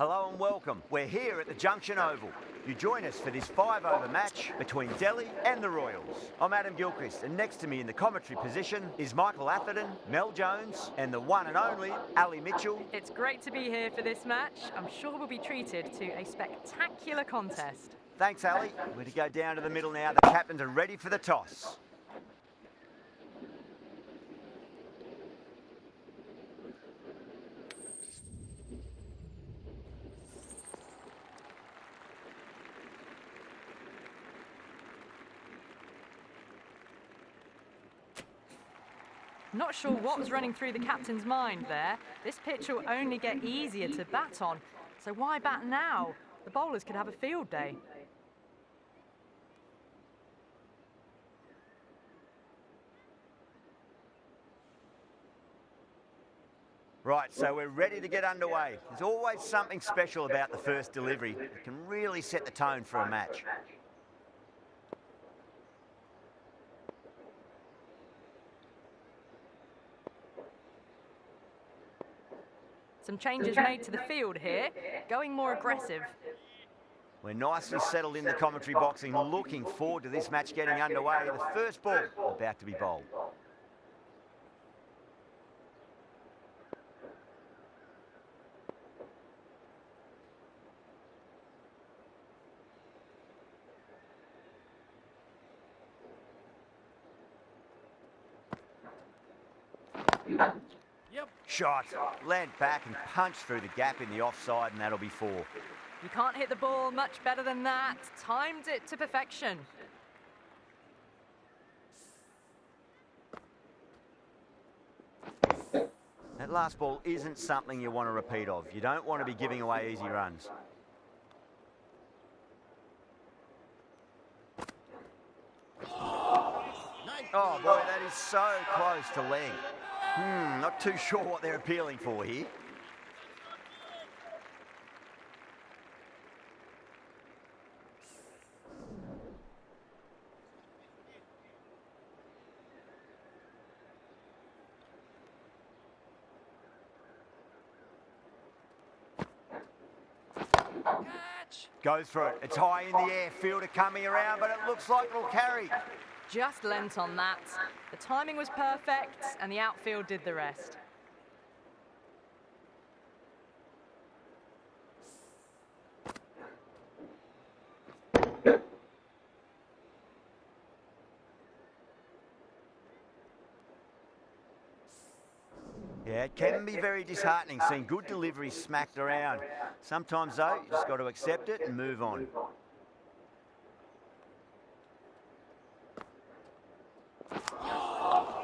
Hello and welcome. We're here at the Junction Oval. You join us for this 5-over match between Delhi and the Royals. I'm Adam Gilchrist, and next to me in the commentary position is Michael Atherton, Mel Jones, and the one and only Ali Mitchell. It's great to be here for this match. I'm sure we'll be treated to a spectacular contest. Thanks, Ali. We're going to go down to the middle now. The captains are ready for the toss. Not sure what was running through the captain's mind there. This pitch will only get easier to bat on, so why bat now? The bowlers could have a field day. Right, so we're ready to get underway. There's always something special about the first delivery. It can really set the tone for a match. Some changes made to the field here, going more aggressive. We're nicely settled in the commentary box and looking forward to this match getting underway. The first ball about to be bowled. Shot, land back and punch through the gap in the offside, and that'll be 4. You can't hit the ball much better than that. Timed it to perfection. That last ball isn't something you want to repeat of. You don't want to be giving away easy runs. Oh boy, that is so close to leg. Not too sure what they're appealing for here. Goes for it. It's high in the air. Fielder coming around, but it looks like it'll carry. Just lent on that. The timing was perfect, and the outfield did the rest. Yeah, it can be very disheartening seeing good deliveries smacked around. Sometimes, though, you just got to accept it and move on.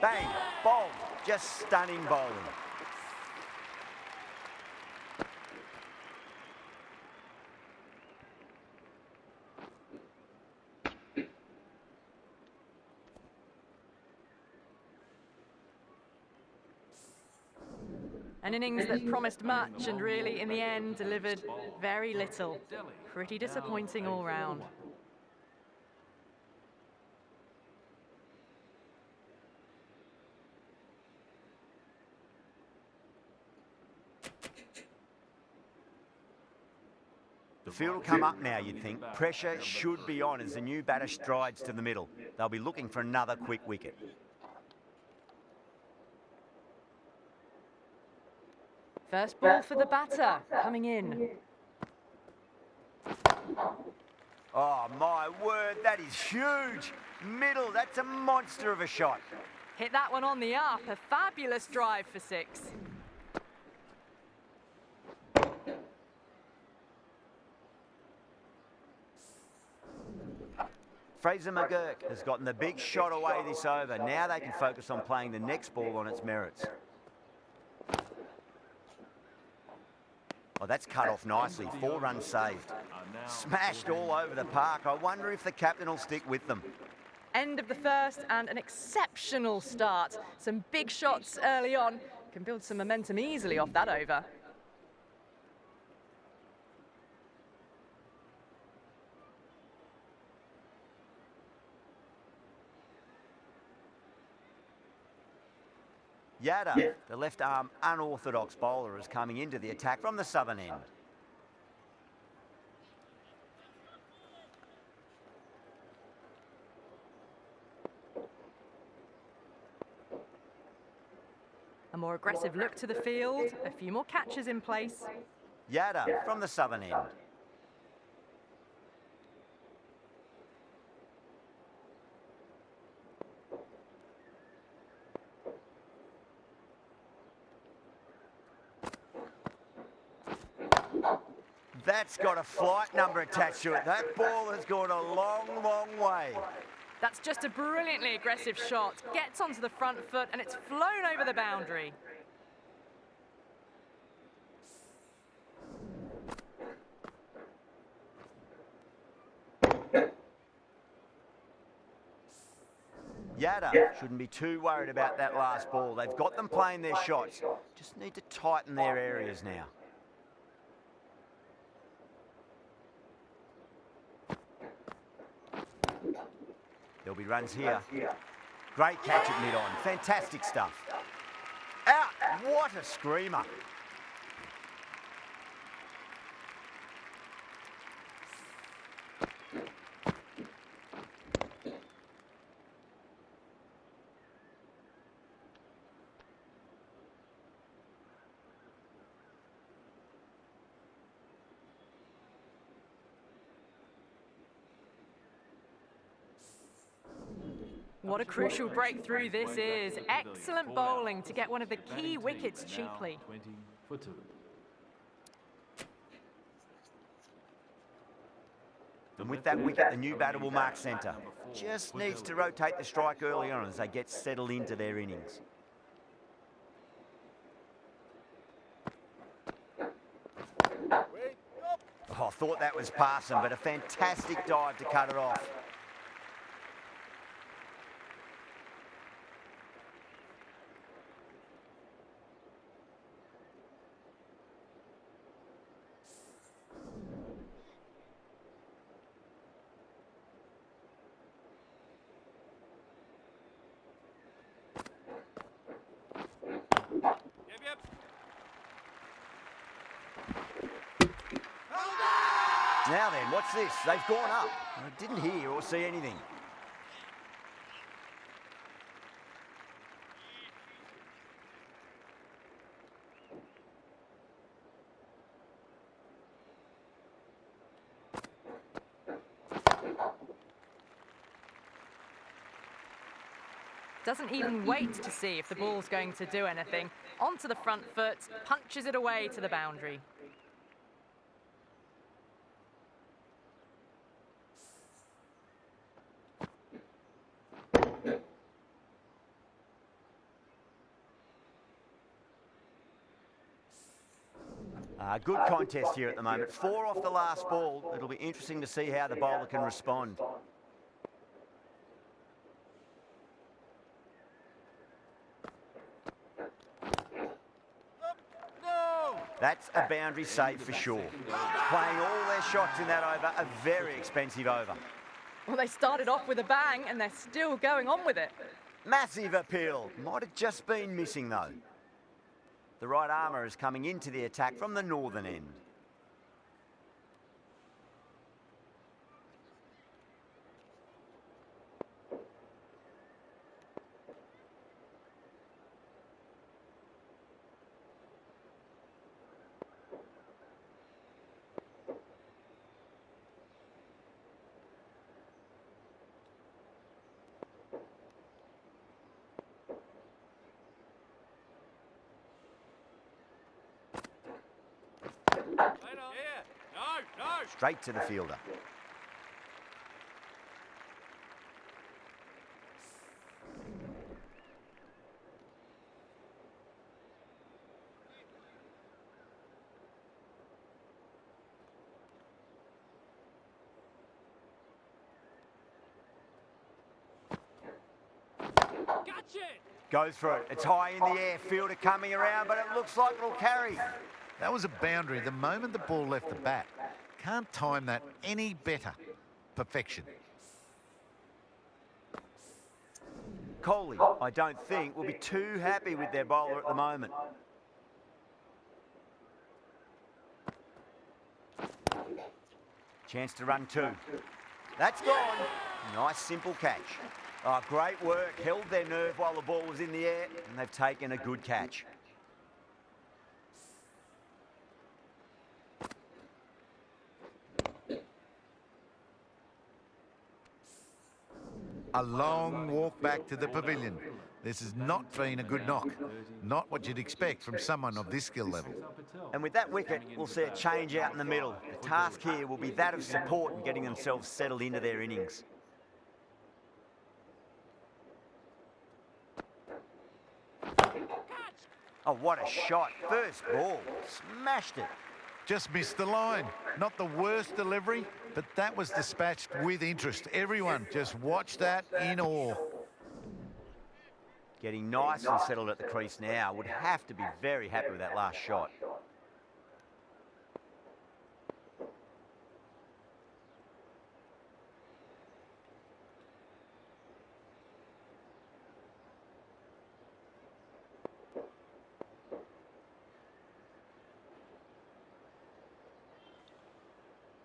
Bang, bowled, just stunning bowling. An innings that promised much and really, in the end, delivered very little. Pretty disappointing all round. The field will come up now, you'd think. Pressure should be on as the new batter strides to the middle. They'll be looking for another quick wicket. First ball for the batter, coming in. Oh, my word, that is huge. Middle, that's a monster of a shot. Hit that one on the up, a fabulous drive for 6. Fraser McGurk has gotten the big shot away this over. Now they can focus on playing the next ball on its merits. Oh, that's cut off nicely. 4 runs saved. Smashed all over the park. I wonder if the captain will stick with them. End of the first and an exceptional start. Some big shots early on. Can build some momentum easily off that over. Yadav, the left-arm unorthodox bowler, is coming into the attack from the southern end. A more aggressive look to the field, a few more catches in place. Yada from the southern end. That's got a flight number attached to it. That ball has gone a long, long way. That's just a brilliantly aggressive shot. Gets onto the front foot and it's flown over the boundary. Yada shouldn't be too worried about that last ball. They've got them playing their shots. Just need to tighten their areas now. There'll be runs here. Great catch at mid-on. Fantastic stuff. Out! What a screamer. What a crucial breakthrough this is. Excellent bowling to get one of the key wickets cheaply. 20 for 2. And with that wicket, the new batter will mark centre. Just needs to rotate the strike early on as they get settled into their innings. Oh, I thought that was passing, but a fantastic dive to cut it off. Now then, what's this? They've gone up. I didn't hear or see anything. Doesn't even wait to see if the ball's going to do anything. Onto the front foot, punches it away to the boundary. Good contest here at the moment. 4 off the last ball. It'll be interesting to see how the bowler can respond. That's a boundary save for sure. Playing all their shots in that over, a very expensive over. Well, they started off with a bang and they're still going on with it. Massive appeal. Might have just been missing though. The right armour is coming into the attack from the northern end. Straight to the fielder. Goes for it. It's high in the air. Fielder coming around, but it looks like it'll carry. That was a boundary the moment the ball left the bat. Can't time that any better. Perfection. Kohli, I don't think, will be too happy with their bowler at the moment. Chance to run 2. That's gone. Nice simple catch. Oh, great work. Held their nerve while the ball was in the air, and they've taken a good catch. A long walk back to the pavilion. This has not been a good knock. Not what you'd expect from someone of this skill level. And with that wicket, we'll see a change out in the middle. The task here will be that of support and getting themselves settled into their innings. Oh, what a shot. First ball. Smashed it. Just missed the line. Not the worst delivery, but that was dispatched with interest. Everyone just watched that in awe. Getting nice and settled at the crease now. Would have to be very happy with that last shot.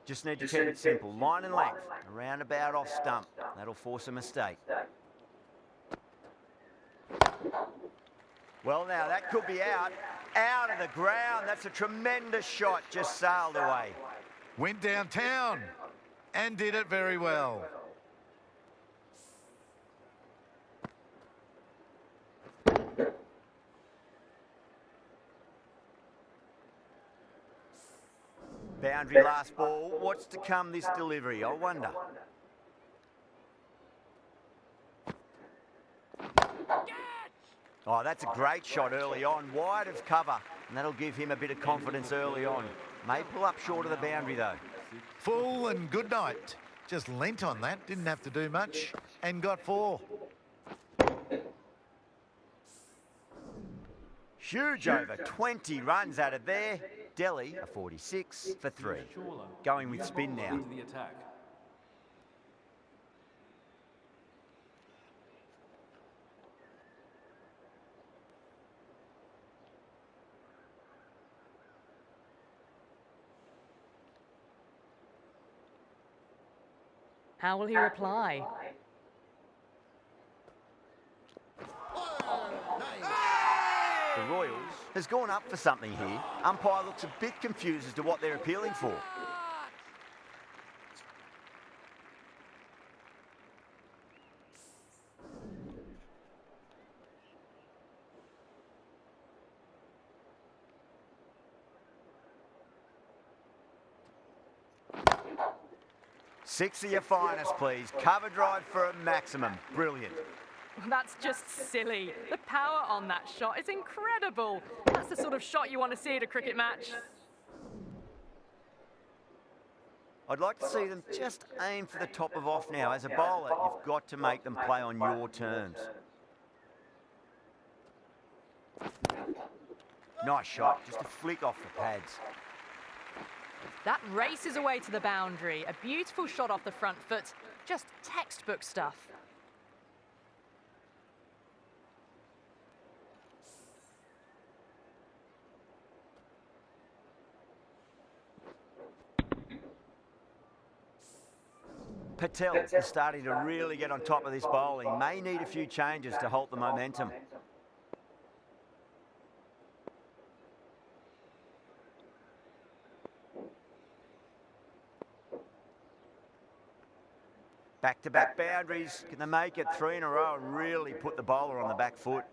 Just need to keep it simple. Line and length. Around about off stump. That'll force a mistake. Well, now, that could be out. Out of the ground. That's a tremendous shot. Just sailed away. Went downtown and did it very well. Boundary last ball. What's to come this delivery? I wonder. Oh, that's a great shot early on. Wide of cover. And that'll give him a bit of confidence early on. May pull up short of the boundary, though. Full and good night. Just lent on that. Didn't have to do much. And got 4. Huge over. 20 runs out of there. Delhi, a 46 for 3. Going with spin now. How will he reply? The Royals has gone up for something here. Umpire looks a bit confused as to what they're appealing for. Six of your finest, please. Cover drive for a maximum. Brilliant. That's just silly. The power on that shot is incredible. That's the sort of shot you want to see at a cricket match. I'd like to see them just aim for the top of off now. As a bowler, you've got to make them play on your terms. Nice shot. Just a flick off the pads. That races away to the boundary. A beautiful shot off the front foot. Just textbook stuff. Patel is starting to really get on top of this bowling. May need a few changes to halt the momentum. Back-to-back boundaries. Can they make it 3 in a row and really put the bowler on the back foot?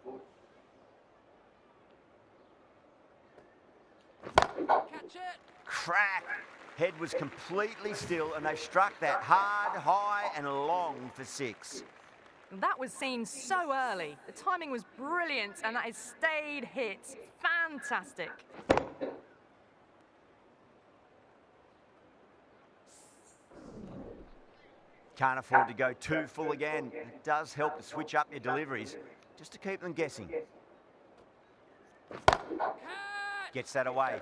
Catch it! Crack! Head was completely still and they've struck that hard, high and long for 6. That was seen so early. The timing was brilliant and that is stayed hit. Fantastic. Can't afford to go too full again. It does help to switch up your deliveries, just to keep them guessing. Gets that away.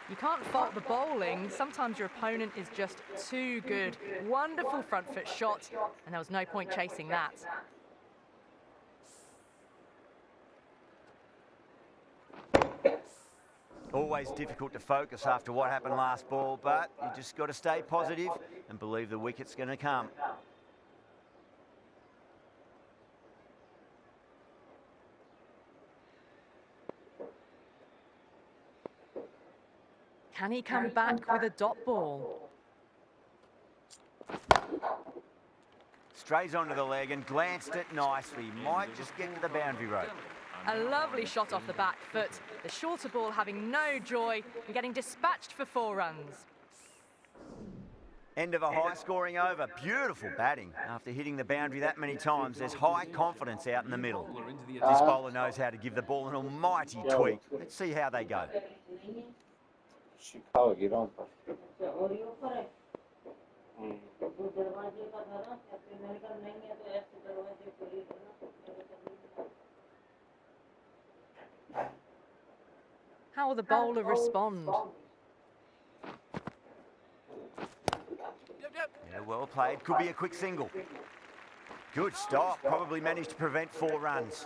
You can't fault the bowling. Sometimes your opponent is just too good. Wonderful front foot shot, and there was no point chasing that. Always difficult to focus after what happened last ball, but you just got to stay positive and believe the wicket's going to come. Can he come back with a dot ball? Strays onto the leg and glanced it nicely. Might just get to the boundary rope. A lovely shot off the back foot. The shorter ball having no joy and getting dispatched for 4 runs. End of a high-scoring over. Beautiful batting. After hitting the boundary that many times, there's high confidence out in the middle. This bowler knows how to give the ball an almighty tweak. Let's see how they go. How will the bowler respond? Yeah, well played. Could be a quick single. Good stop. Probably managed to prevent 4 runs.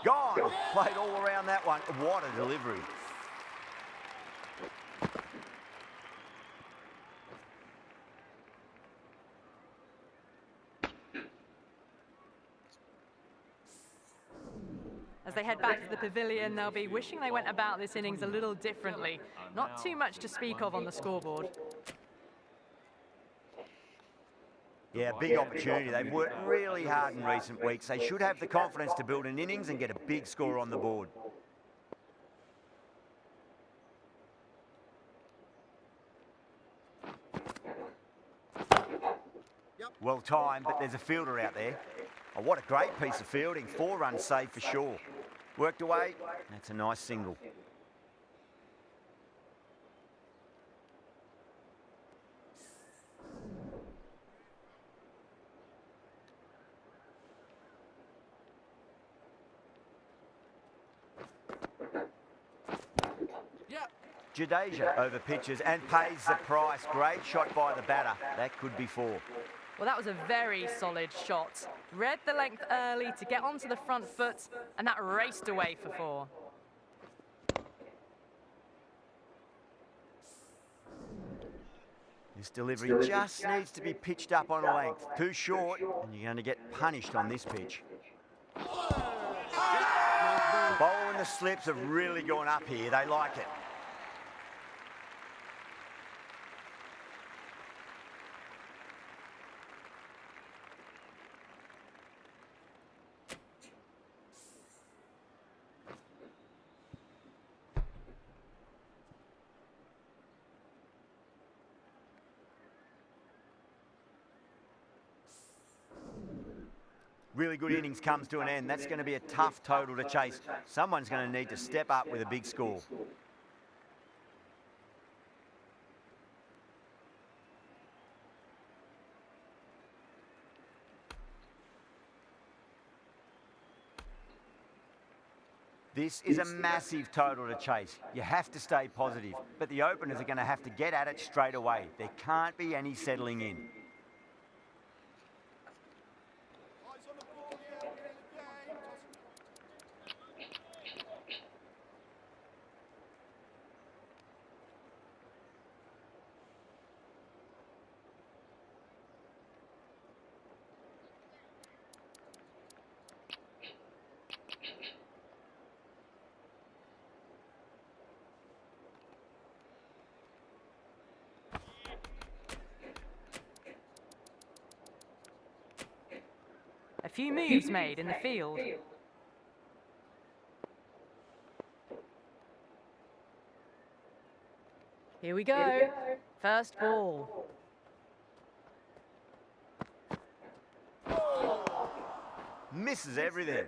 Gone. Played all around that one. What a delivery. As they head back to the pavilion, they'll be wishing they went about this innings a little differently. Not too much to speak of on the scoreboard. Yeah, big opportunity. They've worked really hard in recent weeks. They should have the confidence to build an innings and get a big score on the board. Well timed, but there's a fielder out there. Oh, what a great piece of fielding. 4 runs saved for sure. Worked away. That's a nice single. Jadeja over pitches and pays the price. Great shot by the batter. That could be 4. Well, that was a very solid shot. Read the length early to get onto the front foot, and that raced away for 4. This delivery just needs to be pitched up on a length. Too short, and you're going to get punished on this pitch. The bowl and the slips have really gone up here. They like it. Really good innings comes to an end. That's going to be a tough total to chase. Someone's going to need to step up with a big score. This is a massive total to chase. You have to stay positive, but the openers are going to have to get at it straight away. There can't be any settling in. A few moves made in the field. Here we go. First ball. Misses everything.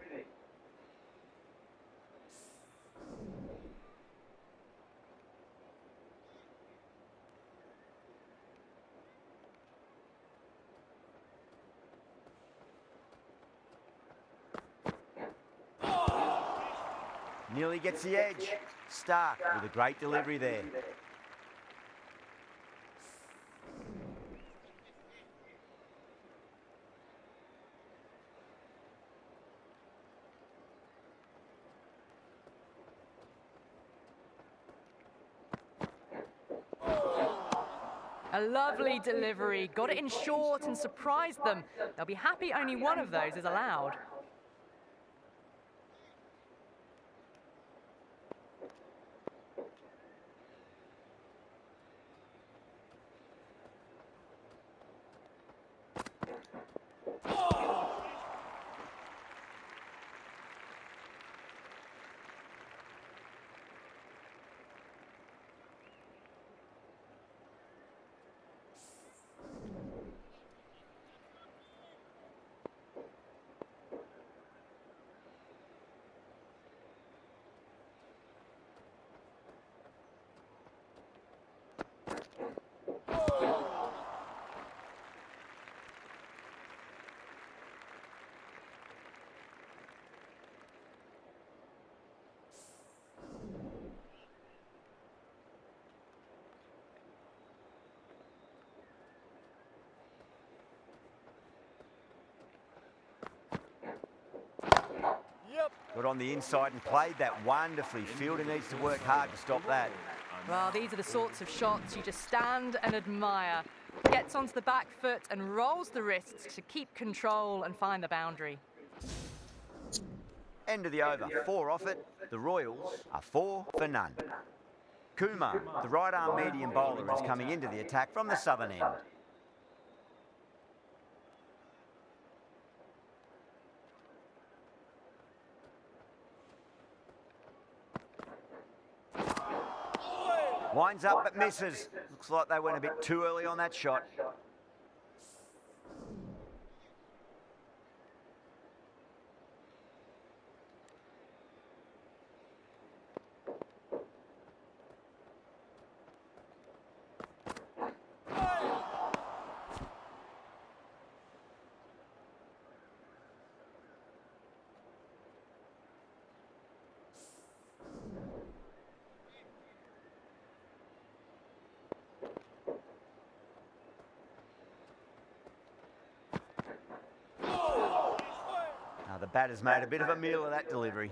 Nearly gets the edge. Stark with a great delivery there. A lovely delivery. Got it in short and surprised them. They'll be happy only one of those is allowed. Got on the inside and played that wonderfully. Fielder needs to work hard to stop that. Well, these are the sorts of shots you just stand and admire. Gets onto the back foot and rolls the wrists to keep control and find the boundary. End of the over. 4 off it. The Royals are 4 for none. Kumar, the right arm medium bowler, is coming into the attack from the southern end. Winds up but misses. Looks like they went a bit too early on that shot. The batter's made a bit of a meal of that delivery.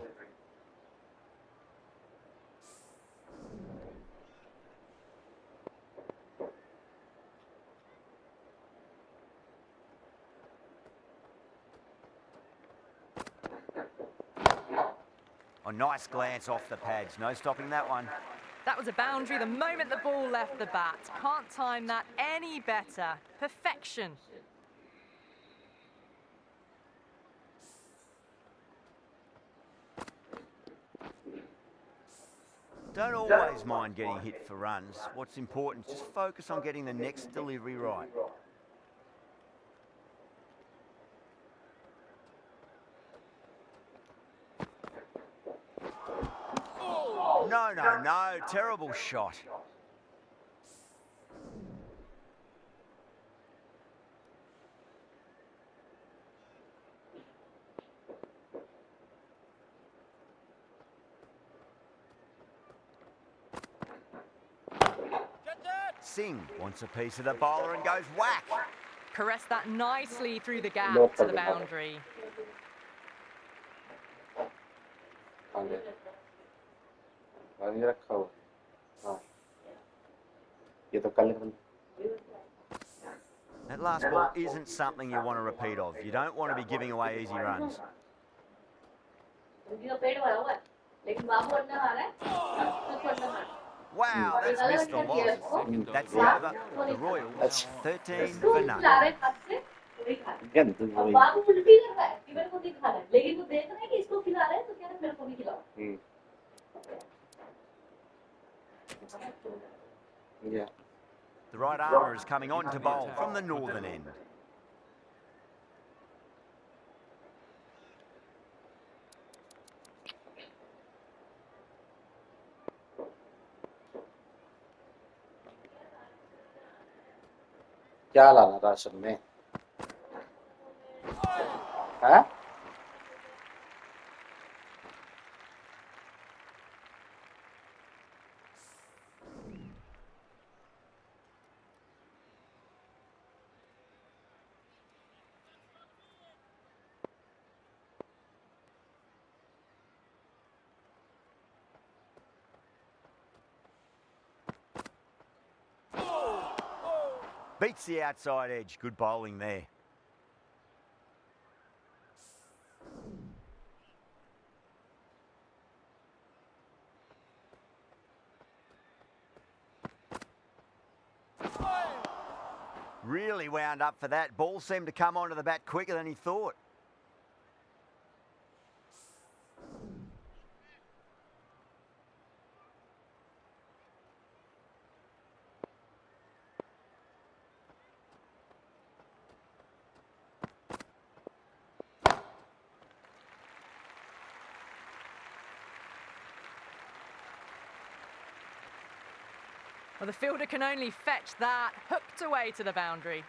A nice glance off the pads. No stopping that one. That was a boundary the moment the ball left the bat. Can't time that any better. Perfection. Don't always mind getting hit for runs. What's important is just focus on getting the next delivery right. No, no, no. Terrible shot. Singh wants a piece of the bowler and goes whack. Caress that nicely through the gap to the boundary. That last ball isn't something you want to repeat of. You don't want to be giving away easy runs. Wow, that's missed the loss. That's the over. The Royals, 13 for none. The right armour is coming on to bowl from the northern end. क्या लाना ration में हाँ Beats the outside edge. Good bowling there. Really wound up for that. Ball seemed to come onto the bat quicker than he thought. Well, the fielder can only fetch that, hooked away to the boundary.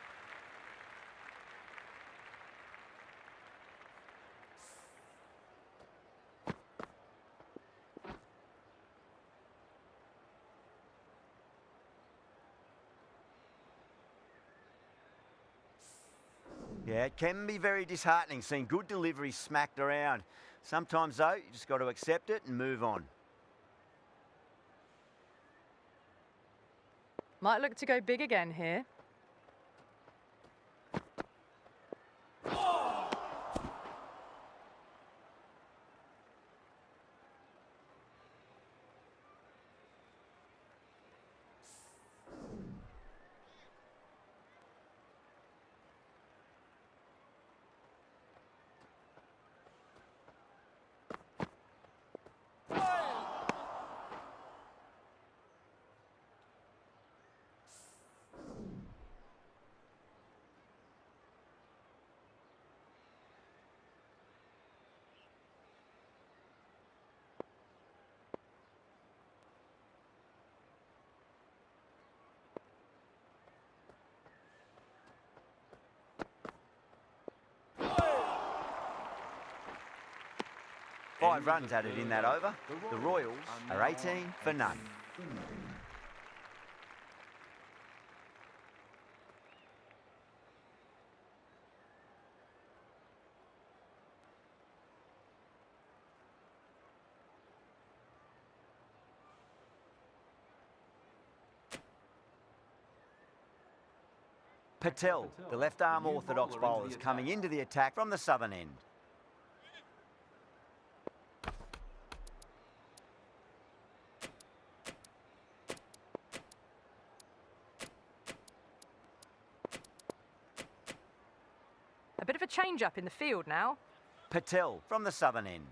Yeah, it can be very disheartening seeing good deliveries smacked around. Sometimes, though, you just got to accept it and move on. Might look to go big again here. Five runs added in that over. The Royals are 18 for none. Patel, the left-arm orthodox bowler, is coming into the attack from the southern end. A bit of a change-up in the field now. Patel from the southern end.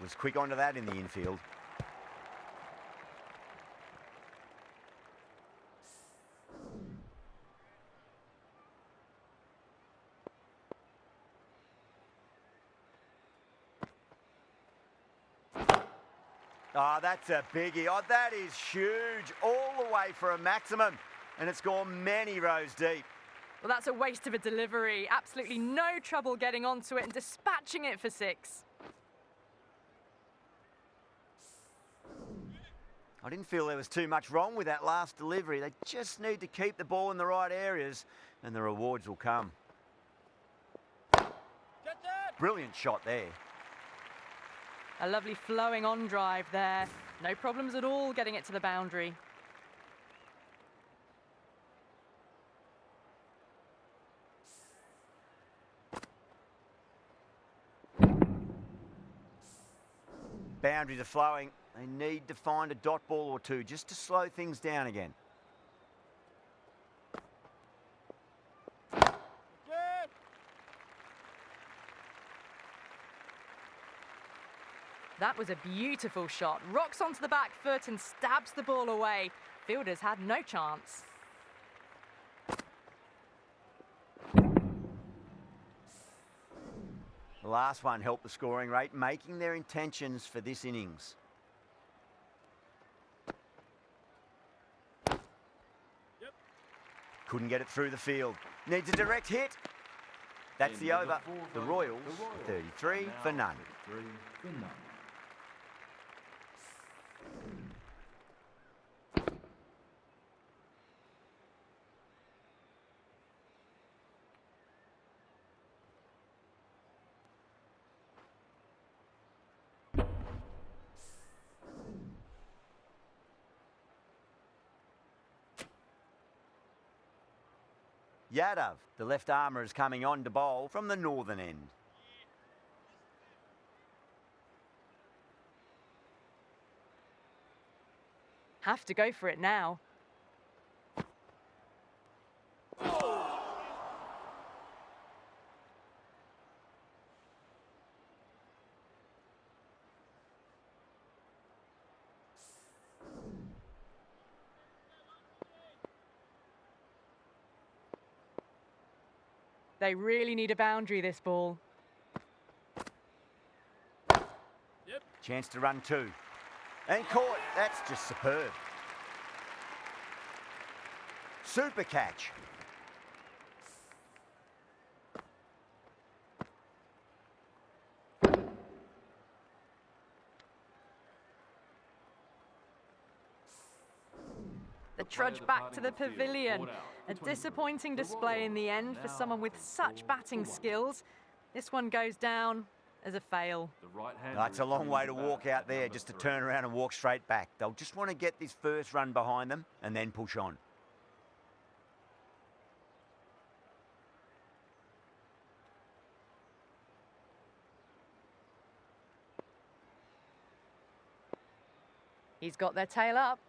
Was quick onto that in the infield. Oh, that's a biggie. Oh, that is huge. All the way for a maximum. And it's gone many rows deep. Well, that's a waste of a delivery. Absolutely no trouble getting onto it and dispatching it for 6. I didn't feel there was too much wrong with that last delivery. They just need to keep the ball in the right areas and the rewards will come. Brilliant shot there. A lovely flowing on drive there. No problems at all getting it to the boundary. Boundaries are flowing. They need to find a dot ball or two just to slow things down again. That was a beautiful shot. Rocks onto the back foot and stabs the ball away. Fielders had no chance. The last one helped the scoring rate, making their intentions for this innings. Couldn't get it through the field. Needs a direct hit. That's the over. The Royals, 33 for none. Yadav, the left armour, is coming on to bowl from the northern end. Have to go for it now. They really need a boundary, this ball. Chance to run two. And caught. That's just superb. Super catch. The trudge back to the pavilion. A disappointing display in the end for someone with such batting skills. This one goes down as a fail. That's a long way to walk out there just to turn around and walk straight back. They'll just want to get this first run behind them and then push on. He's got their tail up.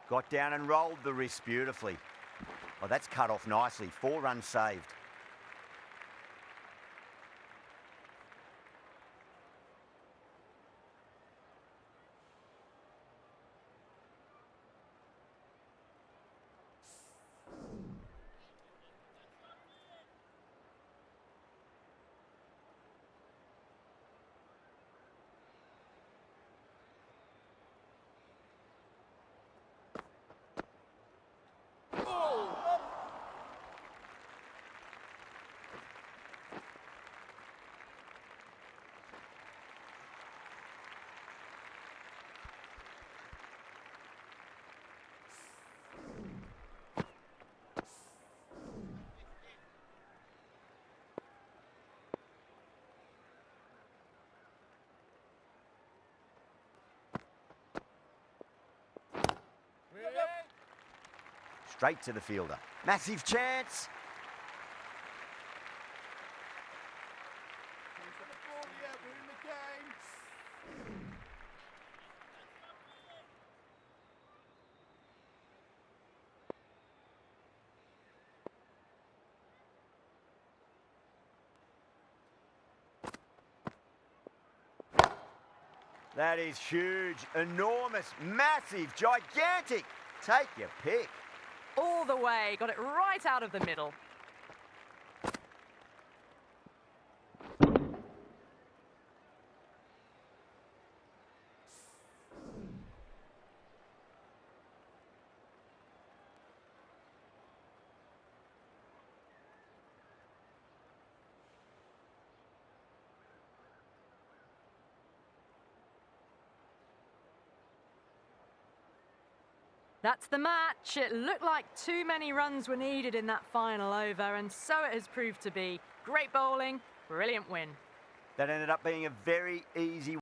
Got down and rolled the wrist beautifully. Oh, that's cut off nicely. 4 runs saved. Straight to the fielder. Massive chance. That is huge, enormous, massive, gigantic. Take your pick. All the way, got it right out of the middle. That's the match. It looked like too many runs were needed in that final over, and so it has proved to be. Great bowling, brilliant win. That ended up being a very easy